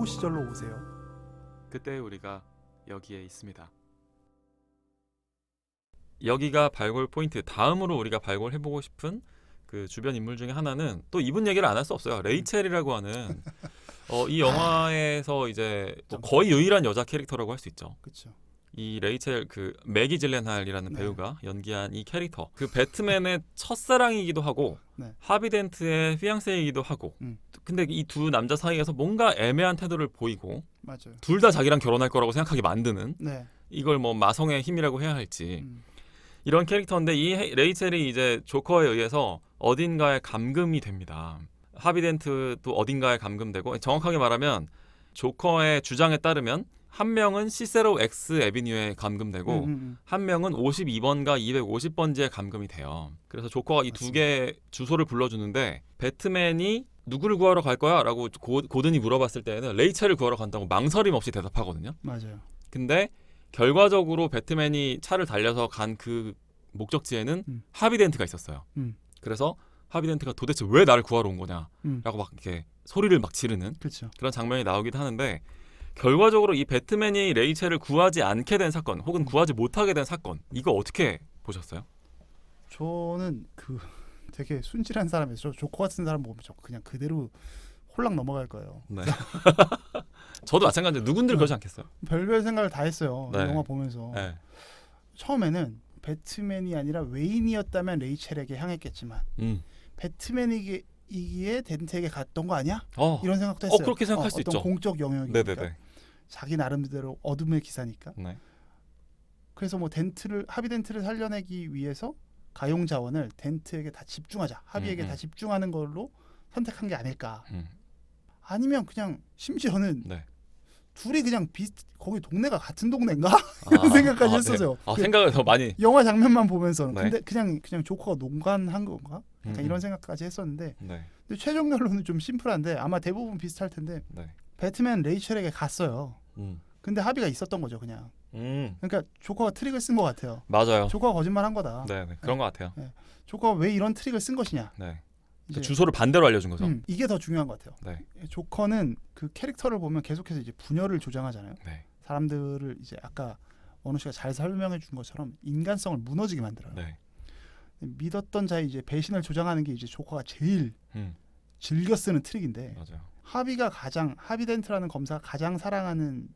시절로 오세요. 그때 우리가 여기에 있습니다. 여기가 발굴 포인트. 다음으로 우리가 발굴해보고 싶은 그 주변 인물 중에 하나는 또 이분 얘기를 안 할 수 없어요. 레이첼이라고 하는 이 영화에서 이제 뭐 거의 유일한 여자 캐릭터라고 할 수 있죠. 그렇죠. 이 레이첼 그 매기 질렌할이라는 네. 배우가 연기한 이 캐릭터, 그 배트맨의 첫사랑이기도 하고 네. 하비 덴트의 피앙세이기도 하고 근데 이 두 남자 사이에서 뭔가 애매한 태도를 보이고 맞아요. 둘 다 자기랑 결혼할 거라고 생각하게 만드는 네. 이걸 뭐 마성의 힘이라고 해야 할지 이런 캐릭터인데 이 레이첼이 이제 조커에 의해서 어딘가에 감금이 됩니다. 하비 덴트도 어딘가에 감금되고 정확하게 말하면 조커의 주장에 따르면 한 명은 시세로 X 애비뉴에 감금되고 한 명은 52번가 250번지에 감금이 돼요. 그래서 조커가 이 두 개의 주소를 불러주는데 배트맨이 누구를 구하러 갈 거야? 라고 고든이 물어봤을 때는 레이첼을 구하러 간다고 망설임 없이 대답하거든요. 맞아요. 근데 결과적으로 배트맨이 차를 달려서 간 그 목적지에는 하비 덴트가 있었어요. 그래서 하비 덴트가 도대체 왜 나를 구하러 온 거냐라고 막 이렇게 소리를 막 지르는 그렇죠. 그런 장면이 나오기도 하는데 결과적으로 이 배트맨이 레이첼을 구하지 않게 된 사건 혹은 구하지 못하게 된 사건 이거 어떻게 보셨어요? 저는 그 되게 순진한 사람이에요. 저 조커 같은 사람 보면 저 그냥 그대로 홀랑 넘어갈 거예요. 네. 저도 마찬가지로 누군들 그러지 않겠어요? 별별 생각을 다 했어요. 네. 영화 보면서. 네. 처음에는 배트맨이 아니라 웨인이었다면 레이첼에게 향했겠지만 배트맨이기에 덴트에게 갔던 거 아니야? 이런 생각도 했어요. 그렇게 생각할 수 어떤 있죠. 공적 영역이니까. 네네네. 자기 나름대로 어둠의 기사니까. 네. 그래서 뭐 하비 덴트를 살려내기 위해서 가용 자원을 덴트에게 다 집중하자. 하비에게 다 집중하는 걸로 선택한 게 아닐까. 아니면 그냥 심지어는 네. 둘이 그냥 거기 동네가 같은 동네인가? 이런 생각까지 했었어요. 네. 생각을 더 많이 영화 장면만 보면서는. 네. 근데 그냥 조커가 농간한 건가? 약간 이런 생각까지 했었는데 네. 근데 최종 결론은 좀 심플한데 아마 대부분 비슷할 텐데 네. 배트맨 레이첼에게 갔어요. 근데 합의가 있었던 거죠 그냥. 그러니까 조커가 트릭을 쓴 것 같아요. 맞아요. 조커가 거짓말한 거다. 네, 그런 것 같아요. 네. 조커가 왜 이런 트릭을 쓴 것이냐. 네. 이제, 주소를 반대로 알려준 거죠. 이게 더 중요한 것 같아요. 네. 조커는 그 캐릭터를 보면 계속해서 이제 분열을 조장하잖아요. 네. 사람들을 이제 아까 원우 씨가 잘 설명해 준 것처럼 인간성을 무너지게 만들어요. 네. 믿었던 자의 이제 배신을 조장하는 게 이제 조커가 제일 즐겨 쓰는 트릭인데 맞아요. 하비 덴트라는 검사가 가장 사랑하는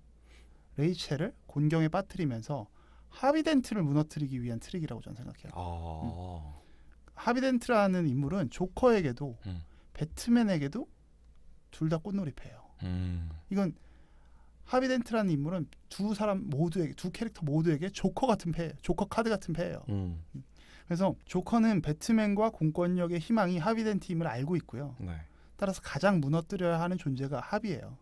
레이첼을 곤경에 빠뜨리면서 하비 덴트를 무너뜨리기 위한 트릭이라고 저는 생각해요. 하비 덴트라는 인물은 조커에게도 배트맨에게도 둘 다 꽃놀이패예요. 이건 하비 덴트라는 인물은 두 캐릭터 모두에게 조커 같은 패예요. 조커 카드 같은 패예요. 그래서 조커는 배트맨과 공권력의 희망이 하비 덴트임을 알고 있고요. 네. 따라서 가장 무너뜨려야 하는 존재가 하비예요.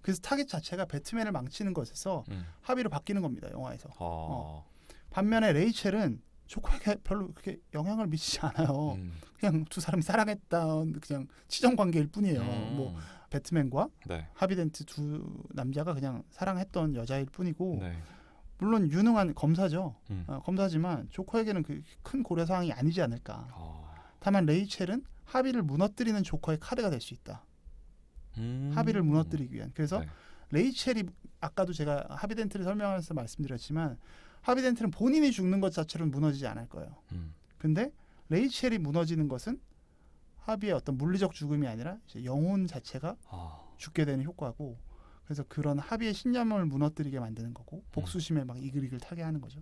그래서 타겟 자체가 배트맨을 망치는 것에서 하비로 바뀌는 겁니다. 영화에서. 반면에 레이첼은 조커에게 별로 그렇게 영향을 미치지 않아요. 그냥 두 사람이 사랑했던 그냥 치정 관계일 뿐이에요. 뭐 배트맨과 네. 하비 덴트 두 남자가 그냥 사랑했던 여자일 뿐이고 네. 물론 유능한 검사죠. 검사지만 조커에게는 그 큰 고려 사항이 아니지 않을까. 다만 레이첼은 하비를 무너뜨리는 조커의 카드가 될 수 있다. 하비를 무너뜨리기 위한. 그래서 레이첼이 아까도 제가 하비 덴트를 설명하면서 말씀드렸지만 하비 덴트는 본인이 죽는 것 자체로는 무너지지 않을 거예요. 근데 레이첼이 무너지는 것은 하비의 어떤 물리적 죽음이 아니라 이제 영혼 자체가 죽게 되는 효과고 그래서 그런 하비의 신념을 무너뜨리게 만드는 거고 복수심에 막 이글이글 타게 하는 거죠.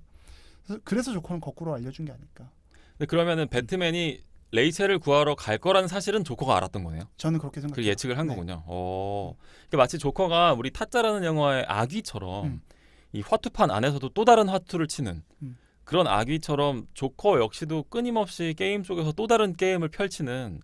그래서 조커는 거꾸로 알려준 게 아닐까. 근데 그러면은 배트맨이 레이첼을 구하러 갈 거라는 사실은 조커가 알았던 거네요. 저는 그렇게 생각해요. 그 예측을 한 거군요. 그러니까 마치 조커가 우리 타짜라는 영화의 아귀처럼 이 화투판 안에서도 또 다른 화투를 치는 그런 아귀처럼 조커 역시도 끊임없이 게임 속에서 또 다른 게임을 펼치는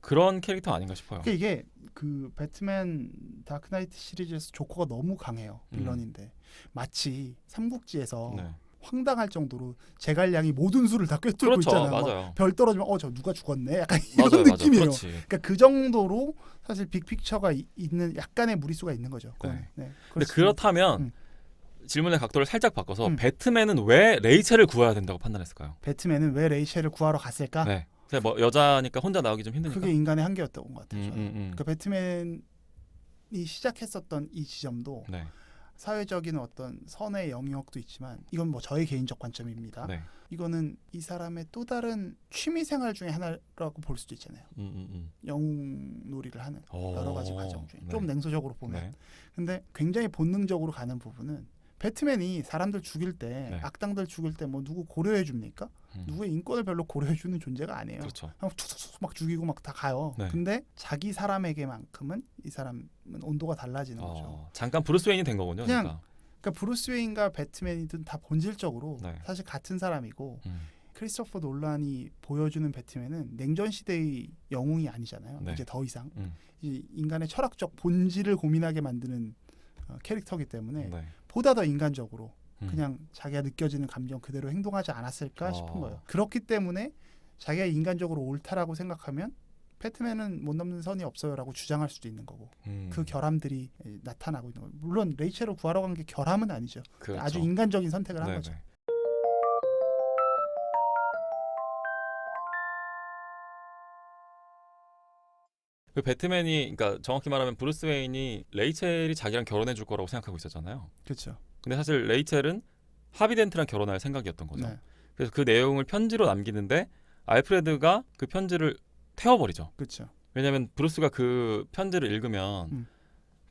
그런 캐릭터 아닌가 싶어요. 그러니까 이게 그 배트맨 다크나이트 시리즈에서 조커가 너무 강해요. 빌런인데 마치 삼국지에서 황당할 정도로 제갈량이 모든 수를 다 꿰뚫고 그렇죠, 있잖아요. 맞아요. 별 떨어지면 저 누가 죽었네. 약간 이런 느낌이에요. 그러니까 그 정도로 사실 빅픽처가 있는 약간의 무리수가 있는 거죠. 네, 근데 그렇다면 질문의 각도를 살짝 바꿔서 배트맨은 왜 레이첼을 구해야 된다고 판단했을까요? 배트맨은 왜 레이첼을 구하러 갔을까? 네. 뭐 여자니까 혼자 나오기 좀 힘드니까. 그게 인간의 한계였던 것 같아요. 그러니까 배트맨 시작했었던 이 지점도 네. 사회적인 어떤 선의 영역도 있지만 이건 뭐 저의 개인적 관점입니다. 네. 이거는 이 사람의 또 다른 취미 생활 중에 하나라고 볼 수도 있잖아요. 영웅놀이를 하는 여러 가지 과정 중에 좀 냉소적으로 보면. 네. 근데 굉장히 본능적으로 가는 부분은 배트맨이 사람들 죽일 때 네. 악당들 죽일 때 뭐 누구 고려해 줍니까? 누구의 인권을 별로 고려해 주는 존재가 아니에요. 그렇죠. 그냥 툭툭툭 막 죽이고 막 다 가요. 네. 근데 자기 사람에게만큼은 이 사람은 온도가 달라지는 거죠. 잠깐 브루스 웨인이 된 거군요. 그러니까 브루스 웨인과 배트맨이든 다 본질적으로 네. 사실 같은 사람이고 크리스토퍼 놀란이 보여주는 배트맨은 냉전 시대의 영웅이 아니잖아요. 네. 이제 더 이상 이 인간의 철학적 본질을 고민하게 만드는 캐릭터이기 때문에 네. 보다 더 인간적으로 그냥 자기가 느껴지는 감정 그대로 행동하지 않았을까 싶은 거예요. 그렇기 때문에 자기가 인간적으로 옳다라고 생각하면 배트맨은 못 넘는 선이 없어요라고 주장할 수도 있는 거고 그 결함들이 나타나고 있는 거예요. 물론 레이첼을 구하러 간 게 결함은 아니죠. 그렇죠. 아주 인간적인 선택을 한 네네. 거죠. 그 배트맨이 그러니까 정확히 말하면 브루스 웨인이 레이첼이 자기랑 결혼해 줄 거라고 생각하고 있었잖아요. 그렇죠. 근데 사실 레이첼은 하비덴트랑 결혼할 생각이었던 거죠. 네. 그래서 그 내용을 편지로 남기는데 알프레드가 그 편지를 태워버리죠. 그렇죠. 왜냐하면 브루스가 그 편지를 읽으면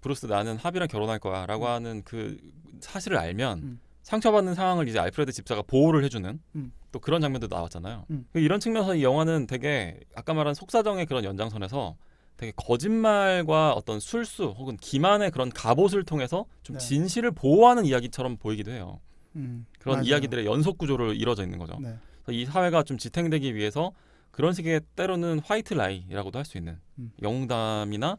브루스 나는 하비랑 결혼할 거야라고 하는 그 사실을 알면 상처받는 상황을 이제 알프레드 집사가 보호를 해주는 또 그런 장면도 나왔잖아요. 이런 측면에서 이 영화는 되게 아까 말한 속사정의 그런 연장선에서 되게 거짓말과 어떤 술수 혹은 기만의 그런 갑옷을 통해서 좀 네. 진실을 보호하는 이야기처럼 보이기도 해요. 그런 맞아요. 이야기들의 연속 구조로 이루어져 있는 거죠. 네. 이 사회가 좀 지탱되기 위해서 그런 식의 때로는 화이트 라이라고도 할 수 있는 영웅담이나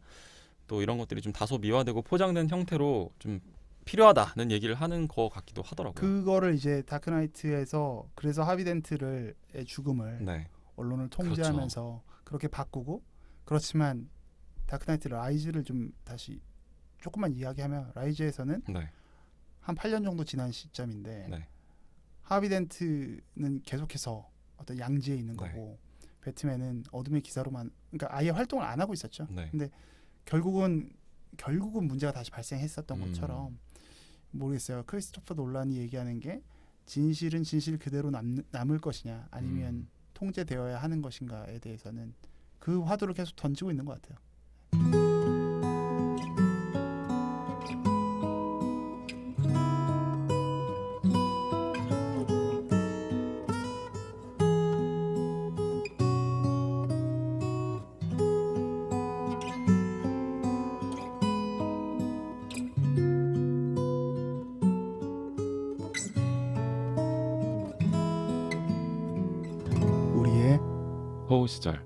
또 이런 것들이 좀 다소 미화되고 포장된 형태로 좀 필요하다는 얘기를 하는 것 같기도 하더라고요. 그거를 이제 다크나이트에서 그래서 하비덴트의 죽음을 네. 언론을 통제하면서 그렇게 바꾸고 그렇지만 다크나이트 라이즈를 좀 다시 조금만 이야기하면 라이즈에서는 네. 한 8년 정도 지난 시점인데 네. 하비덴트는 계속해서 어떤 양지에 있는 거고 배트맨은 어둠의 기사로만 그러니까 아예 활동을 안 하고 있었죠. 네. 근데 결국은 문제가 다시 발생했었던 것처럼 모르겠어요. 크리스토퍼 놀란이 얘기하는 게 진실은 진실 그대로 남을 것이냐 아니면 통제되어야 하는 것인가에 대해서는 그 화두를 계속 던지고 있는 것 같아요. 우리의 호우 시절